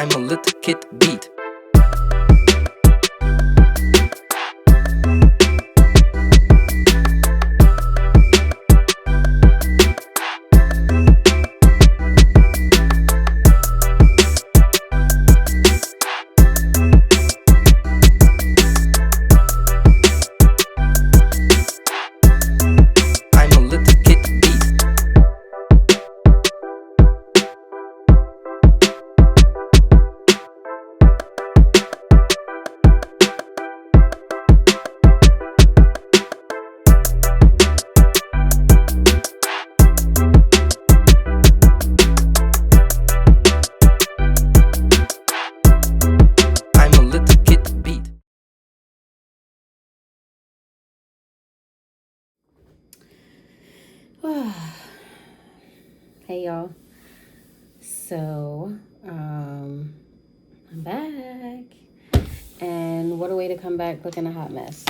I'm a little kid beat. I'm a little kid beat. I'm a little kid beat. Hey y'all. So, I'm back. And what a way to come back looking a hot mess.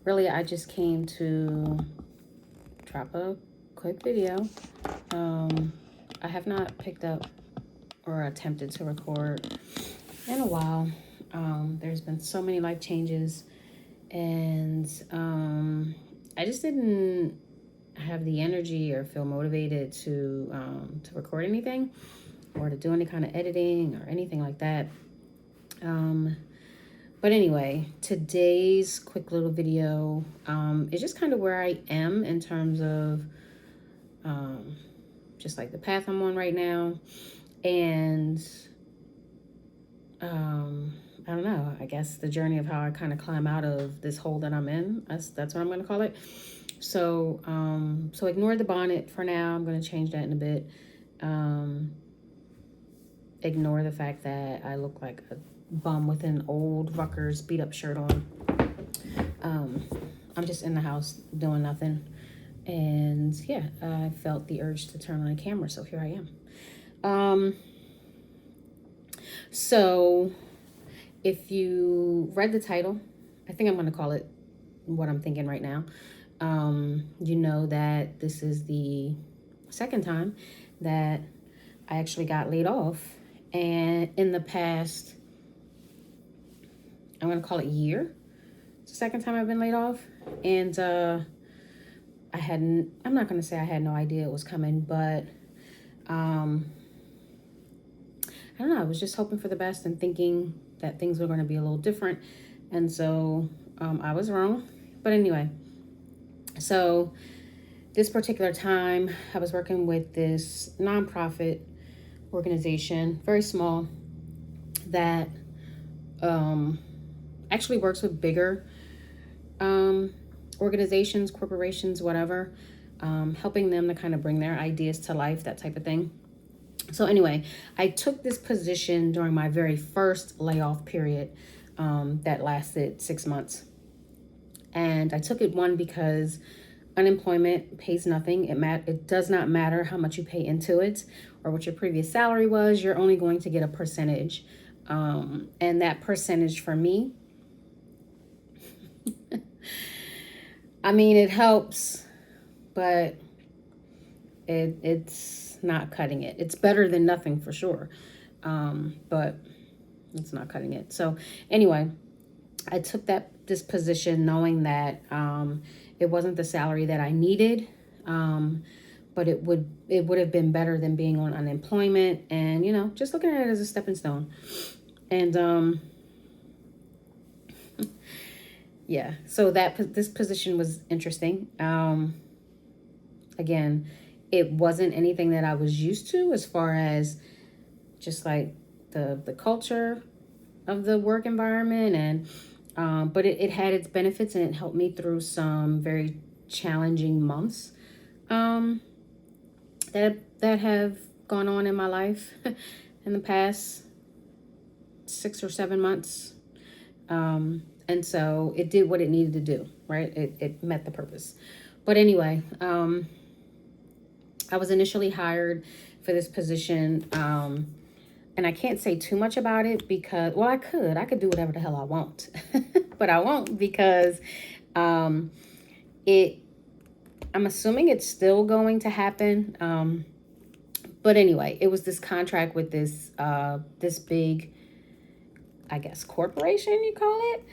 Really, I just came to drop a quick video. I have not picked up or attempted to record in a while. There's been so many life changes, and I just didn't have the energy or feel motivated to record anything or to do any kind of editing or anything like that. But anyway, today's quick little video is just kind of where I am in terms of just like the path I'm on right now. And I don't know, I guess the journey of how I kind of climb out of this hole that I'm in. That's what I'm going to call it. So, so ignore the bonnet for now. I'm going to change that in a bit. Ignore the fact that I look like a bum with an old Ruckers beat up shirt on. I'm just in the house doing nothing. And yeah, I felt the urge to turn on a camera. So here I am. So if you read the title, I think I'm going to call it what I'm thinking right now. You know that this is the second time that I actually got laid off. And in the past, I'm going to call it year, it's the second time I've been laid off. And I'm not going to say I had no idea it was coming, but I don't know, I was just hoping for the best and thinking that things were going to be a little different. And so I was wrong. But anyway, so this particular time I was working with this nonprofit organization, very small, that actually works with bigger organizations, corporations, whatever, helping them to kind of bring their ideas to life, that type of thing. So anyway, I took this position during my very first layoff period that lasted 6 months. And I took it, one, because unemployment pays nothing. It does not matter how much you pay into it or what your previous salary was. You're only going to get a percentage. And that percentage for me, I mean, it helps, but it's not cutting it. It's better than nothing for sure, but it's not cutting it. So anyway, I took this position knowing that it wasn't the salary that I needed, but it would have been better than being on unemployment, and just looking at it as a stepping stone. And yeah, so this position was interesting. Again, it wasn't anything that I was used to as far as just like the culture of the work environment, and but it had its benefits, and it helped me through some very challenging months that have gone on in my life in the past 6 or 7 months. And so it did what it needed to do, right? It met the purpose. But anyway, I was initially hired for this position, and I can't say too much about it because, well, I could do whatever the hell I want, but I won't, because I'm assuming it's still going to happen, But anyway, it was this contract with this big, I guess, corporation, you call it,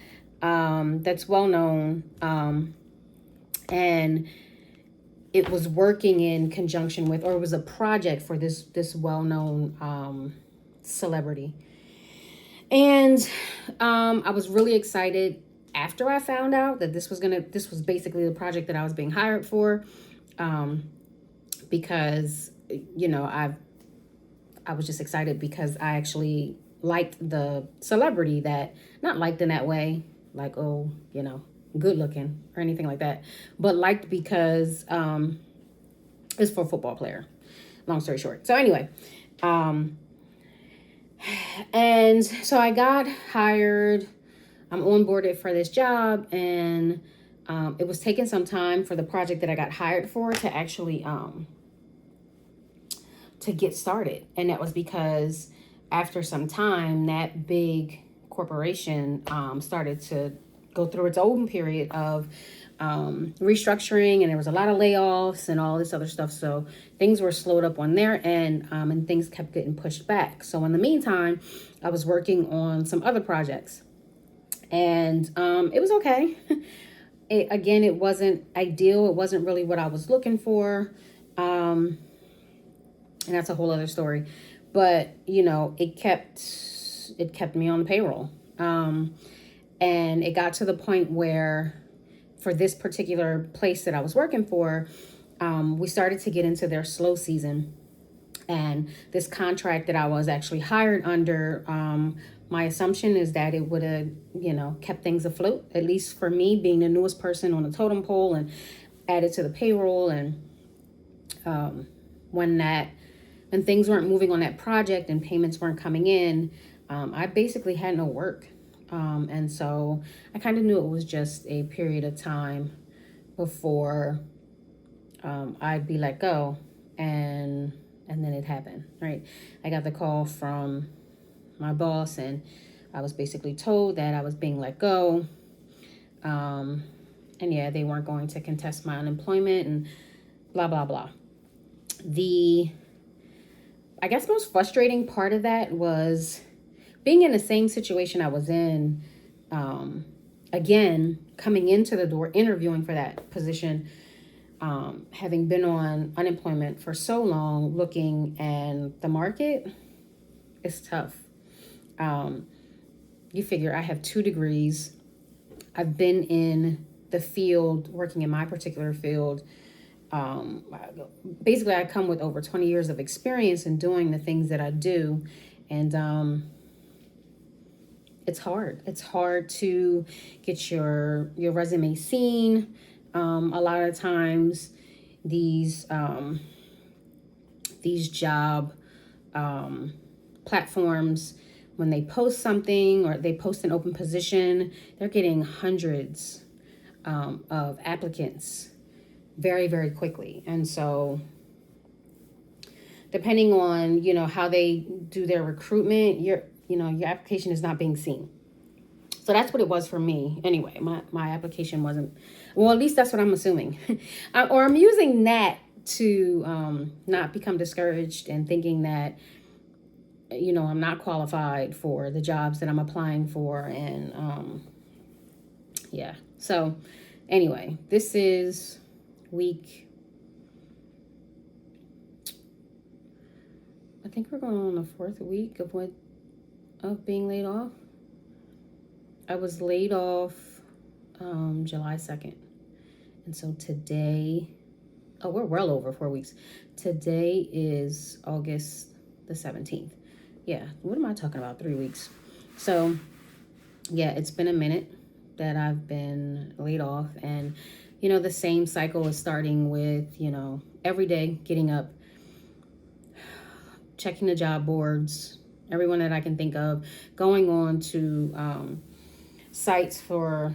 that's well known. And it was working in conjunction with, or it was a project for this well-known celebrity. And I was really excited after I found out that this was basically the project that I was being hired for, because I was just excited because I actually liked the celebrity, that not liked in that way, like, oh, good looking or anything like that, but liked because it's for a football player. Long story short. So anyway, and so I got hired. I'm onboarded for this job, and it was taking some time for the project that I got hired for to actually to get started. And that was because after some time, that big corporation started to go through its own period of restructuring, and there was a lot of layoffs and all this other stuff. So things were slowed up on their end, and things kept getting pushed back. So in the meantime, I was working on some other projects, and it was okay. It wasn't ideal. It wasn't really what I was looking for. And that's a whole other story. But, it kept me on the payroll. And it got to the point where, for this particular place that I was working for, we started to get into their slow season. And this contract that I was actually hired under, my assumption is that it would have, kept things afloat, at least for me, being the newest person on the totem pole, and added to the payroll. And when things weren't moving on that project and payments weren't coming in, I basically had no work. And so I kind of knew it was just a period of time before I'd be let go. And then it happened, right? I got the call from my boss, and I was basically told that I was being let go. And yeah, they weren't going to contest my unemployment and blah, blah, blah. I guess most frustrating part of that was being in the same situation I was in, again, coming into the door, interviewing for that position, having been on unemployment for so long, looking, and the market is tough. You figure I have 2 degrees. I've been in the field, working in my particular field. Basically, I come with over 20 years of experience in doing the things that I do. And it's hard. It's hard to get your resume seen. A lot of times, these job platforms, when they post something or they post an open position, they're getting hundreds of applicants very, very quickly. And so depending on, how they do their recruitment, your application is not being seen. So that's what it was for me. Anyway, my application wasn't, well, at least that's what I'm assuming. Or I'm using that to not become discouraged and thinking that, I'm not qualified for the jobs that I'm applying for. And yeah. So anyway, this is week, I think we're going on the 4th week of being laid off. I was laid off July 2nd. And so today, we're well over 4 weeks. Today is August the 17th. Yeah, what am I talking about? 3 weeks. So yeah, it's been a minute that I've been laid off. And, the same cycle is starting with, every day getting up, checking the job boards, everyone that I can think of, going on to sites for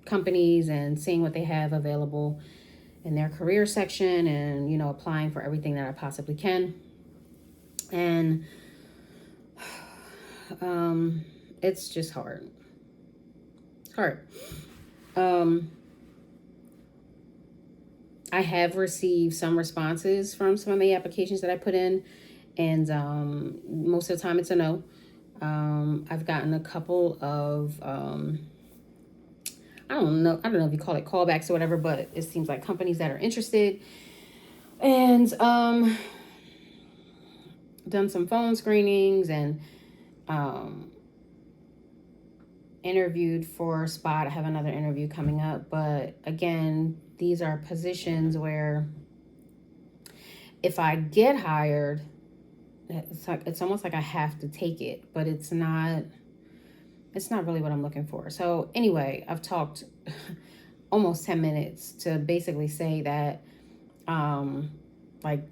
companies and seeing what they have available in their career section, and, applying for everything that I possibly can. And it's just hard. It's hard. I have received some responses from some of the applications that I put in, and most of the time it's a no. I've gotten a couple of I don't know if you call it callbacks or whatever, but it seems like companies that are interested, and done some phone screenings and interviewed for a spot. I have another interview coming up, but again, these are positions where if I get hired, it's almost like I have to take it, but it's not really what I'm looking for. So anyway, I've talked almost 10 minutes to basically say that like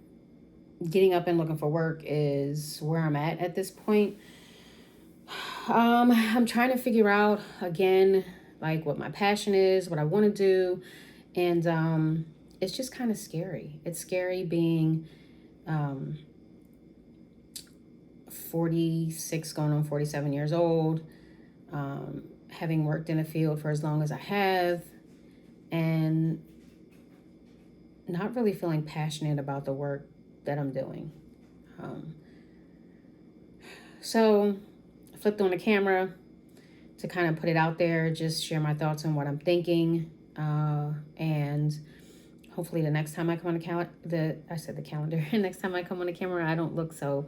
getting up and looking for work is where I'm at this point. I'm trying to figure out again like what my passion is, what I want to do, and it's just kind of scary. It's scary being 46 going on 47 years old, having worked in the field for as long as I have, and not really feeling passionate about the work that I'm doing. So I flipped on the camera to kind of put it out there, just share my thoughts on what I'm thinking, and hopefully the next time I come on the calendar, next time I come on the camera, I don't look so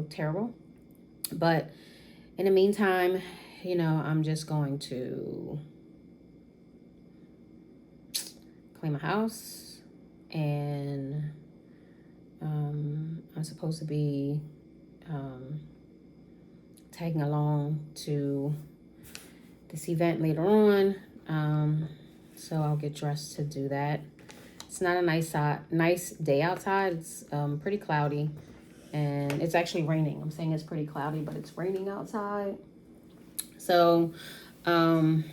terrible. But in the meantime, I'm just going to clean my house, and I'm supposed to be tagging along to this event later on, so I'll get dressed to do that. It's not a nice day outside. It's pretty cloudy, and it's actually raining. I'm saying it's pretty cloudy, but it's raining outside. So I don't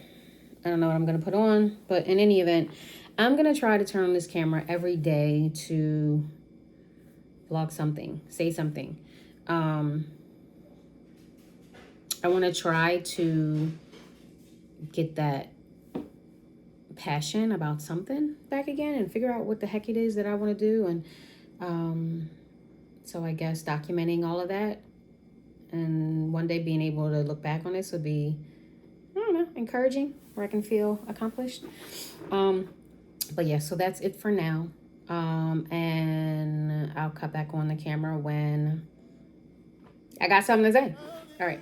know what I'm going to put on, but in any event, I'm going to try to turn on this camera every day to vlog something, say something. I want to try to get that passion about something back again and figure out what the heck it is that I want to do. And so I guess documenting all of that and one day being able to look back on this would be, I don't know, encouraging, where I can feel accomplished. But yeah, so that's it for now. And I'll cut back on the camera when I got something to say. All right.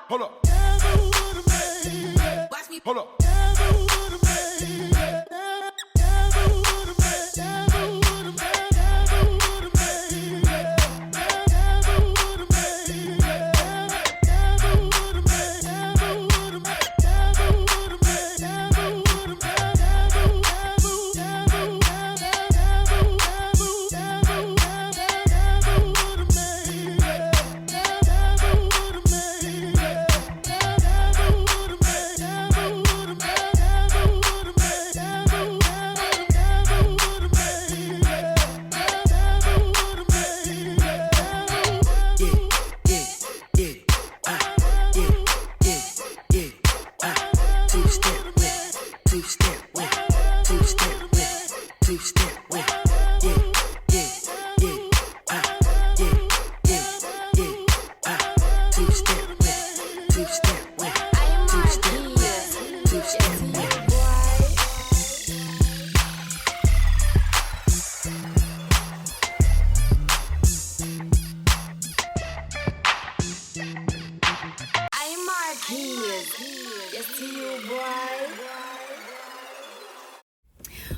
Hold up. Hold up.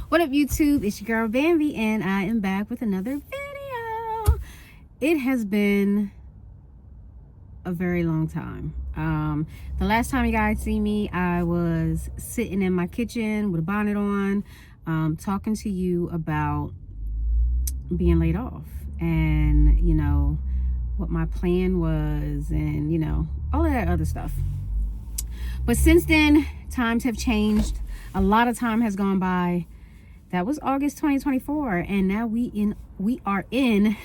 What up, YouTube? It's your girl Bambi, and I am back with another video. It has been a very long time. The last time you guys see me, I was sitting in my kitchen with a bonnet on, talking to you about being laid off and, you know, what my plan was and, you know, all of that other stuff. But since then, times have changed. A lot of time has gone by. That was August 2024, and now we are in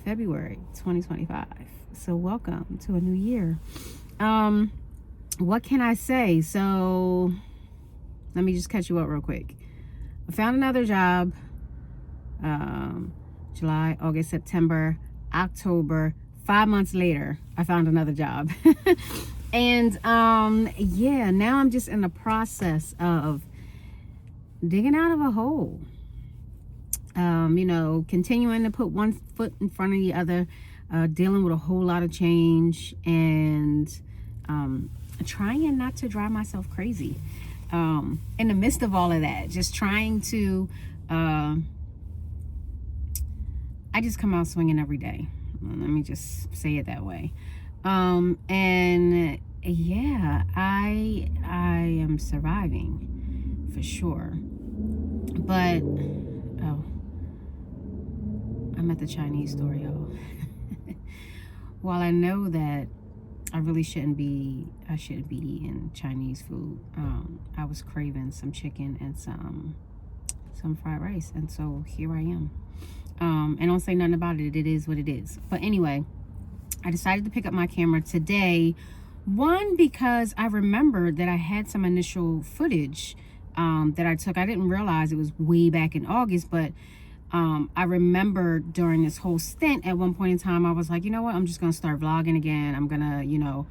February 2025. So welcome to a new year. What can I say? So let me just catch you up real quick. I found another job. July, August, September, October. 5 months later, I found another job. And yeah, now I'm just in the process of digging out of a hole. You know, continuing to put one foot in front of the other, dealing with a whole lot of change, and trying not to drive myself crazy. In the midst of all of that, just trying to, I just come out swinging every day. Let me just say it that way. And yeah, I am surviving for sure. But oh, I'm at the Chinese store, y'all. While I know that I really shouldn't be eating Chinese food, I was craving some chicken and some fried rice, and so here I am. And don't say nothing about it. It is what it is. But anyway, I decided to pick up my camera today. One, because I remembered that I had some initial footage that I took. I didn't realize it was way back in August, but I remember during this whole stint, at one point in time, I was like, you know what? I'm just going to start vlogging again. I'm going to, you know,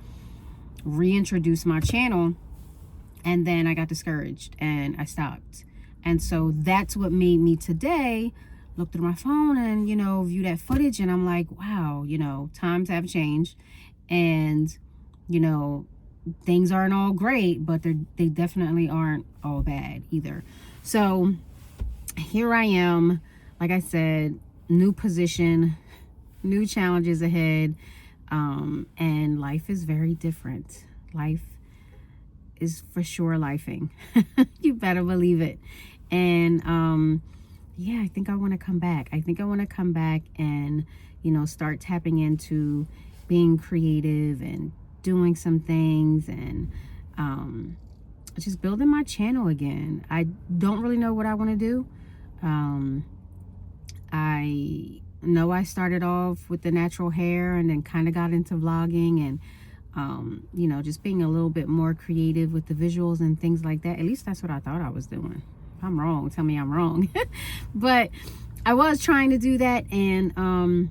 reintroduce my channel. And then I got discouraged and I stopped. And so that's what made me today look through my phone and, you know, view that footage. And I'm like, wow, you know, times have changed. And, you know, things aren't all great, but they definitely aren't all bad either. So here I am, like I said, new position, new challenges ahead. And life is very different. Life is for sure lifing. You better believe it. And, yeah, I think I want to come back. I think I want to come back and, you know, start tapping into being creative and doing some things and just building my channel again. I don't really know what I want to do. I know I started off with the natural hair and then kind of got into vlogging and, you know, just being a little bit more creative with the visuals and things like that. At least that's what I thought I was doing. If I'm wrong, tell me I'm wrong. But I was trying to do that, and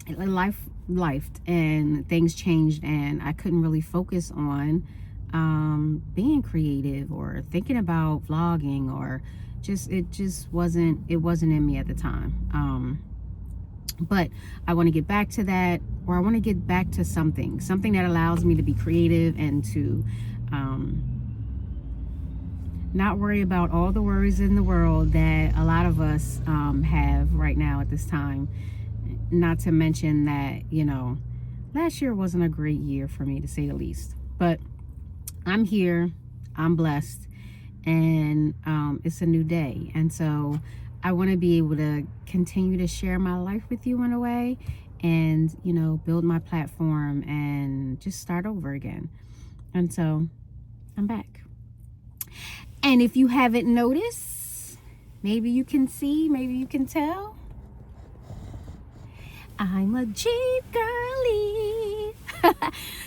life and things changed, and I couldn't really focus on being creative or thinking about vlogging, or it wasn't in me at the time. But I want to get back to that, or I want to get back to something that allows me to be creative and to not worry about all the worries in the world that a lot of us have right now at this time. Not to mention that, you know, last year wasn't a great year for me, to say the least. But I'm here, I'm blessed, and it's a new day. And so I want to be able to continue to share my life with you in a way, and, you know, build my platform and just start over again. And so I'm back. And if you haven't noticed, maybe you can see, maybe you can tell, I'm a Jeep girly.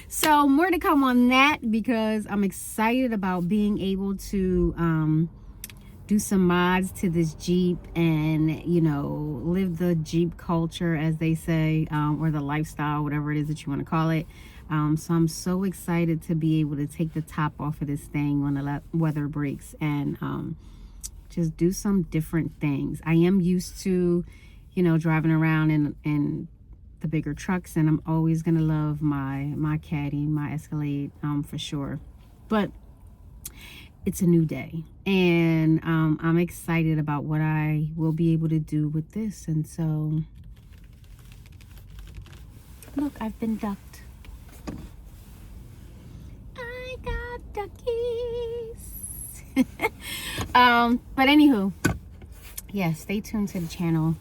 So more to come on that, because I'm excited about being able to do some mods to this Jeep and, you know, live the Jeep culture, as they say, or the lifestyle, whatever it is that you want to call it. So I'm so excited to be able to take the top off of this thing when the weather breaks and just do some different things. I am used to, you know, driving around in the bigger trucks, and I'm always gonna love my Caddy, my Escalade, for sure. But it's a new day, and I'm excited about what I will be able to do with this. And so, look, I've been ducked. But anywho, yeah, stay tuned to the channel.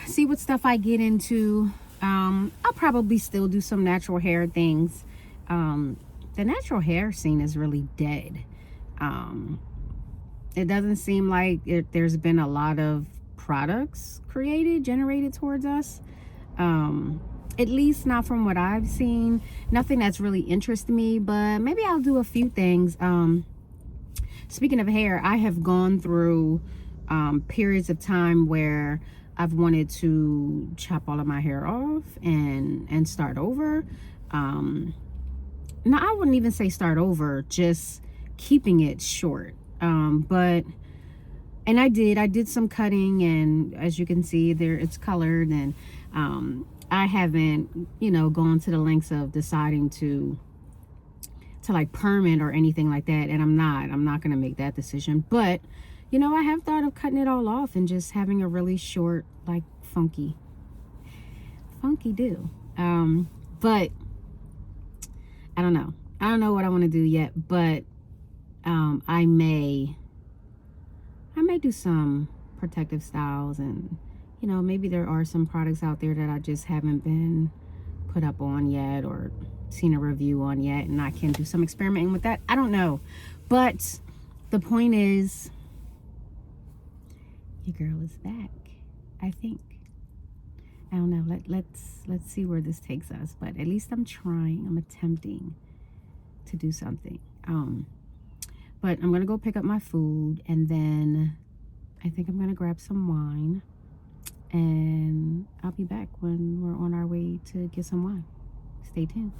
See what stuff I get into. I'll probably still do some natural hair things. The natural hair scene is really dead. It doesn't seem like there's been a lot of products generated towards us. At least not from what I've seen. Nothing that's really interested me, but maybe I'll do a few things. Speaking of hair, I have gone through periods of time where I've wanted to chop all of my hair off and start over. Now, I wouldn't even say start over, just keeping it short. And I did some cutting, and as you can see there, it's colored, and I haven't, gone to the lengths of deciding to like perm it or anything like that. And I'm not going to make that decision, but I have thought of cutting it all off and just having a really short, like funky do. But I don't know what I want to do yet, but I may do some protective styles, and maybe there are some products out there that I just haven't been put up on yet or seen a review on yet, and I can do some experimenting with that. I don't know, but the point is, your girl is back. I think. I don't know. Let's see where this takes us, but at least I'm trying. I'm attempting to do something. But I'm gonna go pick up my food, and then I think I'm gonna grab some wine, and I'll be back when we're on our way to get some wine. Stay tuned.